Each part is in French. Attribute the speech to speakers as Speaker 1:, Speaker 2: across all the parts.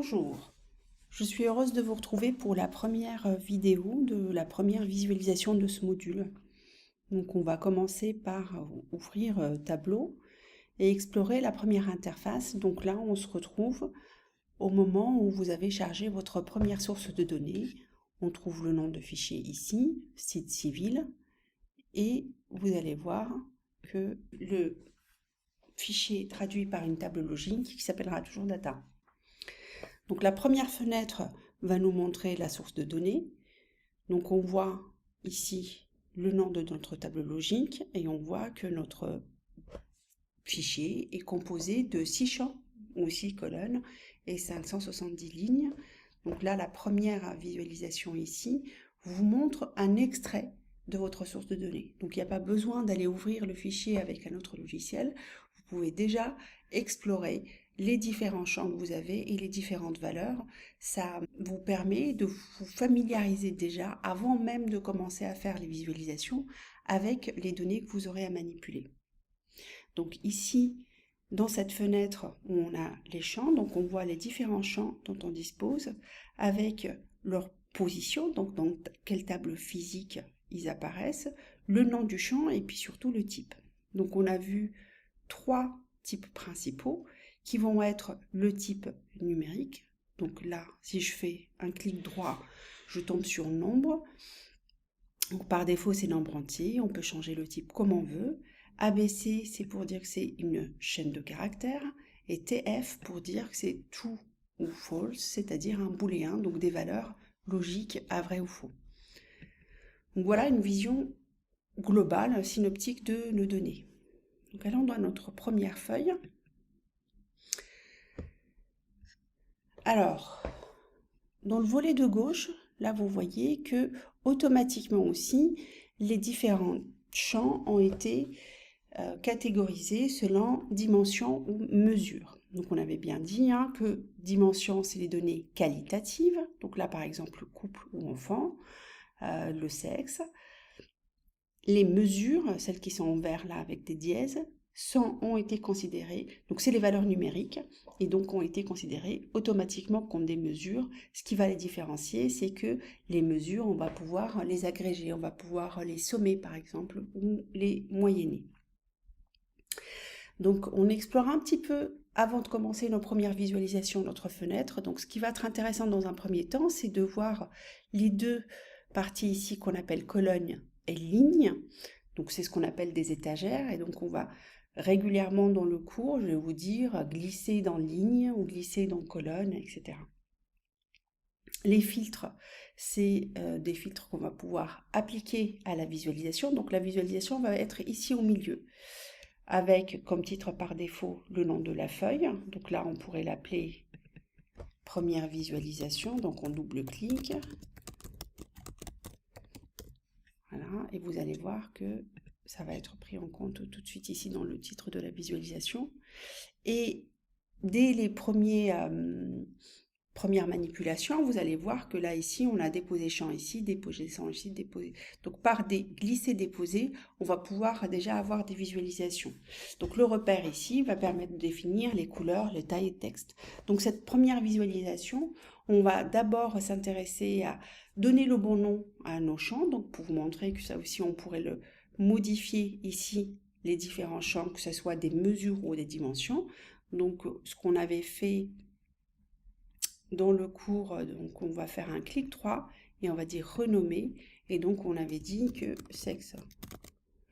Speaker 1: Bonjour, je suis heureuse de vous retrouver pour la première vidéo de la première visualisation de ce module. Donc on va commencer par ouvrir Tableau et explorer la première interface. Donc là on se retrouve au moment où vous avez chargé votre première source de données. On trouve le nom de fichier ici, site civil, et vous allez voir que le fichier est traduit par une table logique qui s'appellera toujours data. Donc la première fenêtre va nous montrer la source de données. Donc on voit ici le nom de notre table logique et on voit que notre fichier est composé de 6 champs ou 6 colonnes et 570 lignes. Donc là, la première visualisation ici vous montre un extrait de votre source de données. Donc il n'y a pas besoin d'aller ouvrir le fichier avec un autre logiciel. Vous pouvez déjà explorer les différents champs que vous avez et les différentes valeurs. Ça vous permet de vous familiariser déjà, avant même de commencer à faire les visualisations, avec les données que vous aurez à manipuler. Donc ici, dans cette fenêtre où on a les champs, donc on voit les différents champs dont on dispose, avec leur position, donc dans quelle table physique ils apparaissent, le nom du champ et puis surtout le type. Donc on a vu 3 types principaux qui vont être le type numérique. Donc là, si je fais un clic droit, je tombe sur nombre. Donc par défaut, c'est nombre entier. On peut changer le type comme on veut. ABC, c'est pour dire que c'est une chaîne de caractères. Et TF pour dire que c'est true ou false, c'est-à-dire un booléen, donc des valeurs logiques à vrai ou faux. Donc voilà une vision globale, synoptique de nos données. Donc allons dans notre première feuille. Alors, dans le volet de gauche, là vous voyez que automatiquement aussi, les différents champs ont été catégorisés selon dimension ou mesure. Donc on avait bien dit que dimension, c'est les données qualitatives. Donc là par exemple, couple ou enfant, le sexe. Les mesures, celles qui sont en vert là avec des dièses, ont été considérées, donc c'est les valeurs numériques, et donc ont été considérées automatiquement comme des mesures. Ce qui va les différencier, c'est que les mesures, on va pouvoir les agréger, on va pouvoir les sommer par exemple, ou les moyenner. Donc on explore un petit peu, avant de commencer nos premières visualisations, notre fenêtre. Donc ce qui va être intéressant dans un premier temps, c'est de voir les deux parties ici qu'on appelle colonnes et lignes. Donc c'est ce qu'on appelle des étagères, et donc on va régulièrement dans le cours, je vais vous dire, glisser dans ligne ou glisser dans colonne, etc. Les filtres, c'est des filtres qu'on va pouvoir appliquer à la visualisation. Donc la visualisation va être ici au milieu, avec comme titre par défaut le nom de la feuille. Donc là, on pourrait l'appeler première visualisation. Donc on double-clique. Voilà, et vous allez voir que ça va être pris en compte tout de suite ici dans le titre de la visualisation. Et dès les premières manipulations, vous allez voir que là, ici, on a déposé champ ici, déposé champ ici, déposé. Donc, par des glisser-déposer, on va pouvoir déjà avoir des visualisations. Donc, le repère ici va permettre de définir les couleurs, les tailles et texte. Donc, cette première visualisation, on va d'abord s'intéresser à donner le bon nom à nos champs. Donc, pour vous montrer que ça aussi, on pourrait le modifier ici, les différents champs, que ce soit des mesures ou des dimensions. Donc, ce qu'on avait fait dans le cours, donc on va faire un clic droit et on va dire renommer. Et donc, on avait dit que sexe,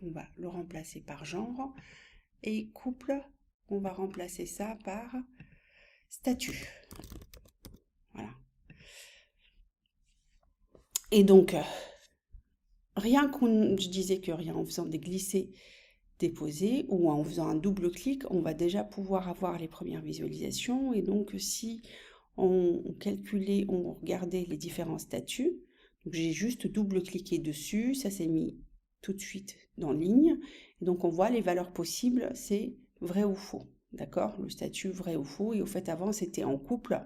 Speaker 1: on va le remplacer par genre. Et couple, on va remplacer ça par statut. Voilà. Et donc, je disais que rien en faisant des glissés déposer ou en faisant un double clic, on va déjà pouvoir avoir les premières visualisations. Et donc si on calculait, on regardait les différents statuts, donc j'ai juste double cliqué dessus, ça s'est mis tout de suite dans ligne, et donc on voit les valeurs possibles, c'est vrai ou faux, d'accord, le statut vrai ou faux. Et au fait avant c'était en couple,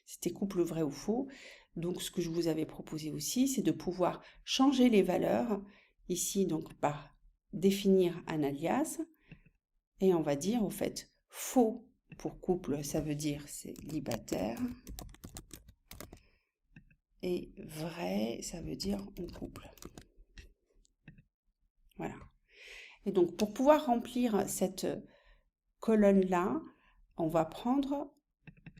Speaker 1: c'était couple vrai ou faux. Donc ce que je vous avais proposé aussi, c'est de pouvoir changer les valeurs ici, donc par définir un alias, et on va dire au fait faux pour couple, ça veut dire célibataire. Et vrai, ça veut dire en couple. Voilà. Et donc, pour pouvoir remplir cette colonne-là, on va prendre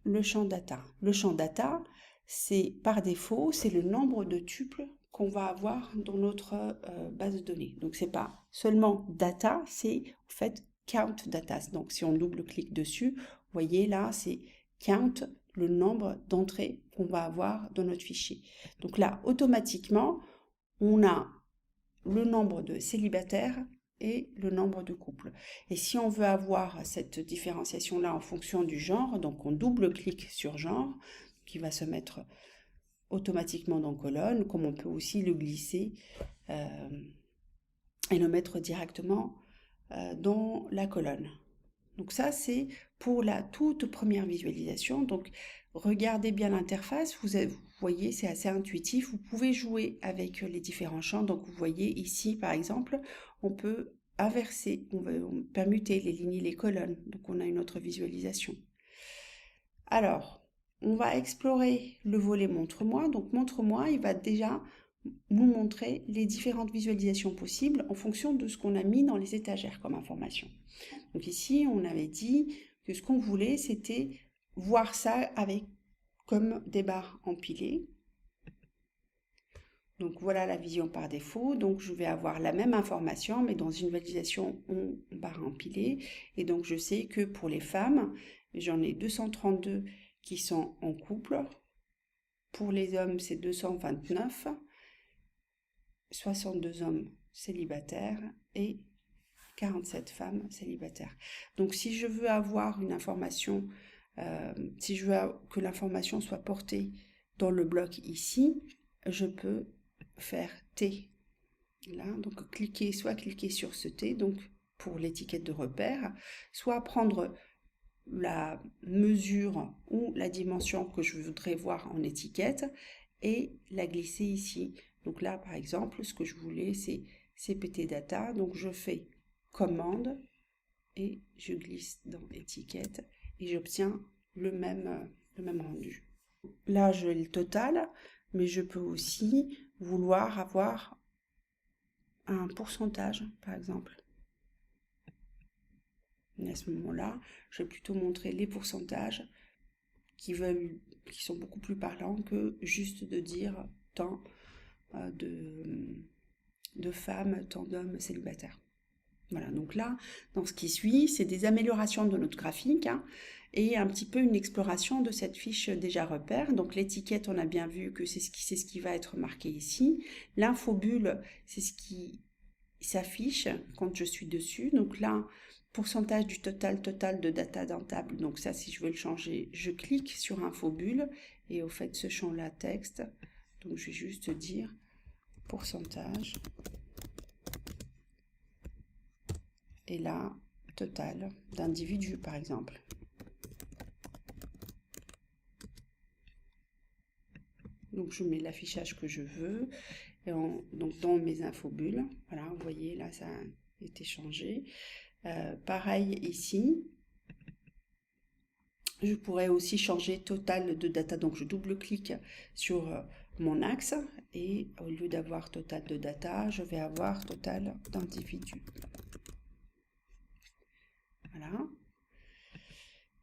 Speaker 1: le champ data. Le champ data, c'est par défaut, c'est le nombre de tuples qu'on va avoir dans notre base de données. Donc, c'est pas seulement data, c'est en fait count data. Donc, si on double-clique dessus, vous voyez là, c'est count, le nombre d'entrées qu'on va avoir dans notre fichier. Donc là, automatiquement, on a le nombre de célibataires et le nombre de couples. Et si on veut avoir cette différenciation-là en fonction du genre, donc on double-clique sur genre, qui va se mettre automatiquement dans colonne, comme on peut aussi le glisser et le mettre directement dans la colonne. Donc ça, c'est pour la toute première visualisation. Donc, regardez bien l'interface. Vous voyez, c'est assez intuitif. Vous pouvez jouer avec les différents champs. Donc, vous voyez ici, par exemple, on peut inverser, on peut permuter les lignes et les colonnes. Donc, on a une autre visualisation. Alors, on va explorer le volet Montre-moi. Donc, Montre-moi, il va déjà nous montrer les différentes visualisations possibles en fonction de ce qu'on a mis dans les étagères comme information. Donc ici, on avait dit que ce qu'on voulait, c'était voir ça avec comme des barres empilées. Donc voilà la vision par défaut. Donc je vais avoir la même information, mais dans une visualisation en barres empilées. Et donc je sais que pour les femmes, j'en ai 232 qui sont en couple. Pour les hommes, c'est 229. 62 hommes célibataires et 47 femmes célibataires. Donc si je veux avoir une information, si je veux que l'information soit portée dans le bloc ici, je peux faire T. Là, donc soit cliquer sur ce T, donc pour l'étiquette de repère, soit prendre la mesure ou la dimension que je voudrais voir en étiquette et la glisser ici. Donc là, par exemple, ce que je voulais, c'est CPT data. Donc je fais commande et je glisse dans étiquette et j'obtiens le même rendu. Là, j'ai le total, mais je peux aussi vouloir avoir un pourcentage, par exemple. Et à ce moment-là, je vais plutôt montrer les pourcentages qui sont beaucoup plus parlants que juste de dire tant de femmes, tant d'hommes célibataires. Voilà, donc là, dans ce qui suit, c'est des améliorations de notre graphique et un petit peu une exploration de cette fiche déjà repère. Donc l'étiquette, on a bien vu que c'est ce qui va être marqué ici. L'infobulle, c'est ce qui s'affiche quand je suis dessus. Donc là, pourcentage du total de data dans table. Donc ça, si je veux le changer, je clique sur infobulle et au fait, ce champ-là, texte. Donc je vais juste dire pourcentage. Et là, total d'individus, par exemple. Donc, je mets l'affichage que je veux. Et donc, dans mes infobulles, voilà, vous voyez, là, ça a été changé. Pareil ici. Je pourrais aussi changer total de data. Donc, je double-clique sur mon axe. Et au lieu d'avoir total de data, je vais avoir total d'individus. Voilà.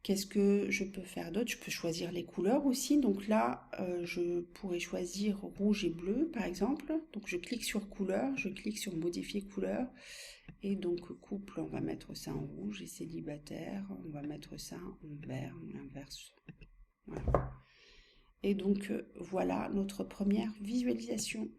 Speaker 1: Qu'est-ce que je peux faire d'autre? Je peux choisir les couleurs aussi. Donc là, je pourrais choisir rouge et bleu, par exemple. Donc je clique sur couleur, je clique sur modifier couleur. Et donc couple, on va mettre ça en rouge. Et célibataire, on va mettre ça en vert, on inverse. Voilà. Et donc voilà notre première visualisation.